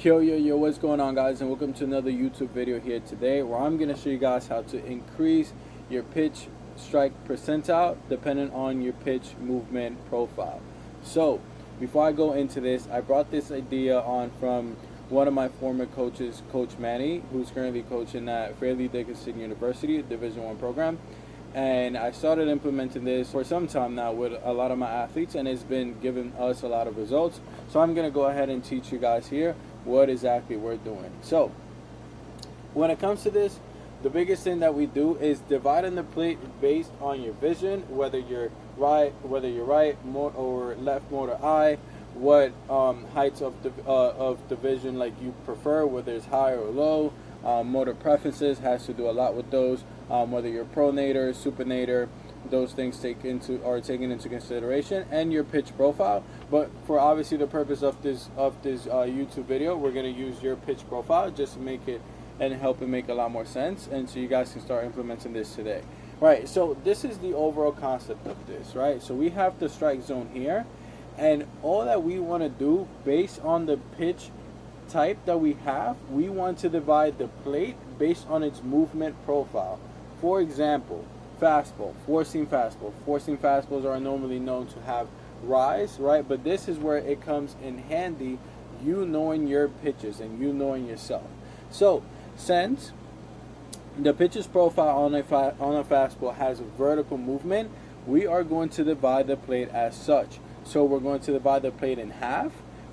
Yo, what's going on, guys, and welcome to another YouTube video here today, where I'm going to show you guys how to increase your pitch strike percentile depending on your pitch movement profile. So before I go into this, I brought this idea on from one of my former coaches, Coach Manny, who's currently coaching at Fairleigh Dickinson University, a Division I program. And I started implementing this for some time now with a lot of my athletes, and it's been giving us a lot of results. So I'm going to go ahead and teach you guys here what exactly we're doing. So when it comes to this, the biggest thing that we do is dividing the plate based on your vision, whether you're right more or left motor eye, what heights of the vision like you prefer, whether it's high or low. Motor preferences has to do a lot with those, whether you're pronator, supinator, those things are taken into consideration, and your pitch profile. But for obviously the purpose of this YouTube video, we're going to use your pitch profile just to make it and help it make a lot more sense, and so you guys can start implementing this today. Right, so this is the overall concept of this, right? So we have the strike zone here, and all that we want to do based on the pitch type that we have, we want to divide the plate based on its movement profile. For example, fastball, four-seam fastball. Four-seam fastballs are normally known to have rise, right? But this is where it comes in handy, you knowing your pitches and you knowing yourself. So since the pitches profile on a fastball has vertical movement, we are going to divide the plate as such. So we're going to divide the plate in half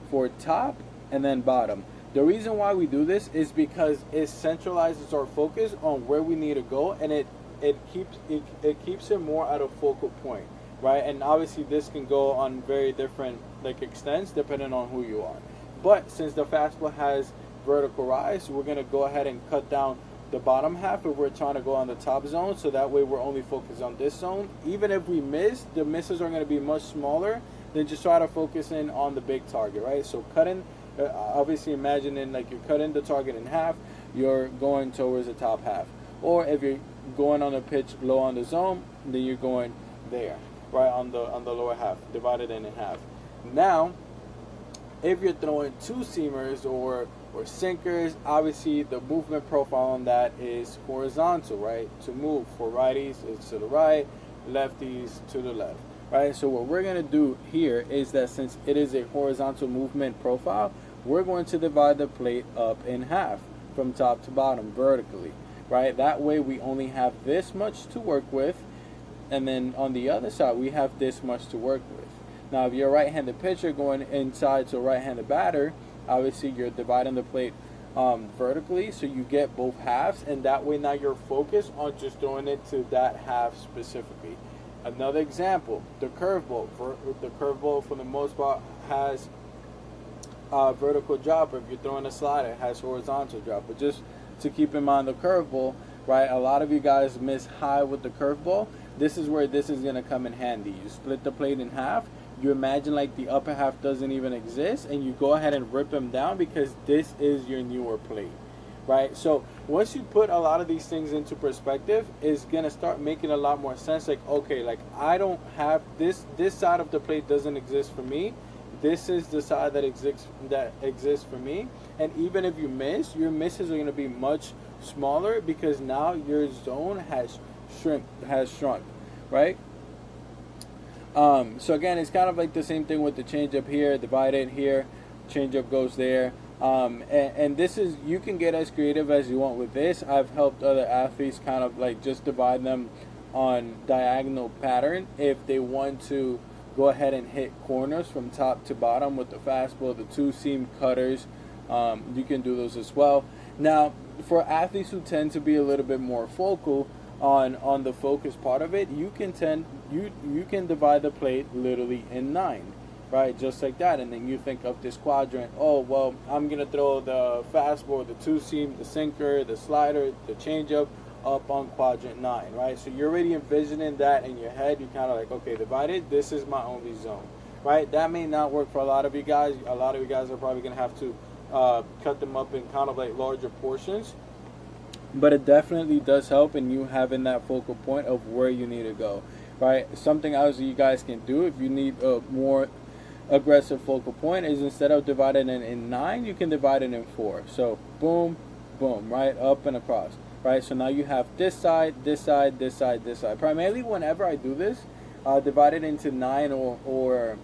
for top and then bottom. The reason why we do this is because it centralizes our focus on where we need to go, and it keeps it more at a focal point, right? And obviously this can go on very different extents depending on who you are. But since the fastball has vertical rise, we're going to go ahead and cut down the bottom half if we're trying to go on the top zone, so that way we're only focused on this zone. Even if we miss, the misses are going to be much smaller than just try to focus in on the big target, right? So cutting, obviously imagining you're cutting the target in half, you're going towards the top half. Or if you're going on a pitch low on the zone, then you're going there, right, on the lower half, divided in half. Now, if you're throwing two-seamers or sinkers, obviously the movement profile on that is horizontal, right? To move for righties, it's to the right, lefties to the left, right? So what we're going to do here is that since it is a horizontal movement profile, we're going to divide the plate up in half from top to bottom vertically, right? That way we only have this much to work with, and then on the other side we have this much to work with. Now if you're a right-handed pitcher going inside to a right-handed batter, obviously you're dividing the plate vertically, so you get both halves, and that way now you're focused on just throwing it to that half specifically. Another example, the curveball. The curveball for the most part has vertical drop. If you're throwing a slider, it has horizontal drop. But just to keep in mind the curveball, right? A lot of you guys miss high with the curveball. This is where this is going to come in handy. You split the plate in half. You imagine the upper half doesn't even exist, and you go ahead and rip them down because this is your newer plate, right? So once you put a lot of these things into perspective, it's going to start making a lot more sense. Okay, I don't have this side of the plate doesn't exist for me. This is the side that exists for me. And even if you miss, your misses are going to be much smaller because now your zone has shrunk, right? So again, it's kind of the same thing with the changeup here. Divide it here, changeup goes there. And this is, you can get as creative as you want with this. I've helped other athletes kind of just divide them on diagonal pattern if they want to go ahead and hit corners from top to bottom with the fastball, the two-seam cutters. You can do those as well. Now, for athletes who tend to be a little bit more focal on the focus part of it, you can divide the plate literally in 9, right? Just like that. And then you think of this quadrant. Oh, well, I'm gonna throw the fastball, the two-seam, the sinker, the slider, the changeup up on quadrant 9, right? So you're already envisioning that in your head. You kind of okay, divided, this is my only zone, right? That may not work for a lot of you guys. A lot of you guys are probably gonna have to cut them up in kind of larger portions, but it definitely does help in you having that focal point of where you need to go, right? Something else you guys can do if you need more aggressive focal point is instead of dividing it in 9, you can divide it in 4. So boom, boom, right, up and across, right? So now you have this side, this side, this side, this side. Primarily, whenever I do this, divide it into 9 or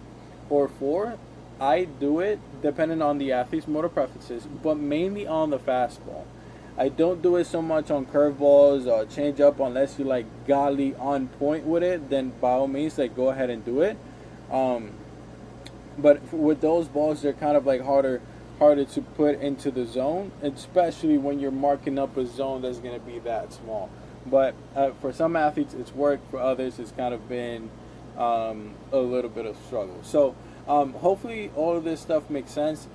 4. I do it depending on the athlete's motor preferences, but mainly on the fastball. I don't do it so much on curveballs or change up unless you like golly on point with it. Then by all means, like go ahead and do it. But with those balls, they're kind of like harder to put into the zone, especially when you're marking up a zone that's going to be that small. But for some athletes, it's worked. For others, it's kind of been a little bit of struggle. So hopefully all of this stuff makes sense.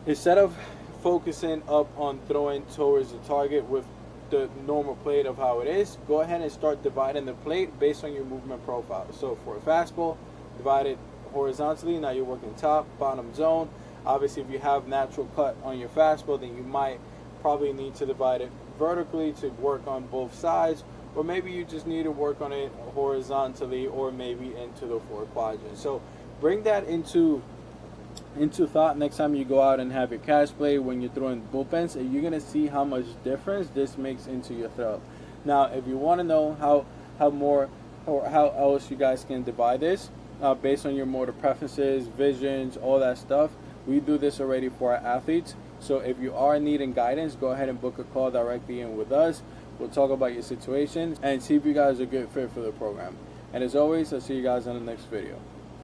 Instead of focusing up on throwing towards the target with the normal plate of how it is, go ahead and start dividing the plate based on your movement profile. So for a fastball, divide it horizontally. Now you're working top, bottom zone. Obviously, if you have natural cut on your fastball, then you might probably need to divide it vertically to work on both sides, or maybe you just need to work on it horizontally or maybe into the 4 quadrants. So bring that into thought next time you go out and have your catch play when you're throwing bullpens, and you're gonna see how much difference this makes into your throw. Now, if you want to know how more or how else you guys can divide this based on your motor preferences, visions, all that stuff, we do this already for our athletes. So if you are needing guidance, go ahead and book a call directly in with us. We'll talk about your situation and see if you guys are a good fit for the program. And as always, I'll see you guys in the next video.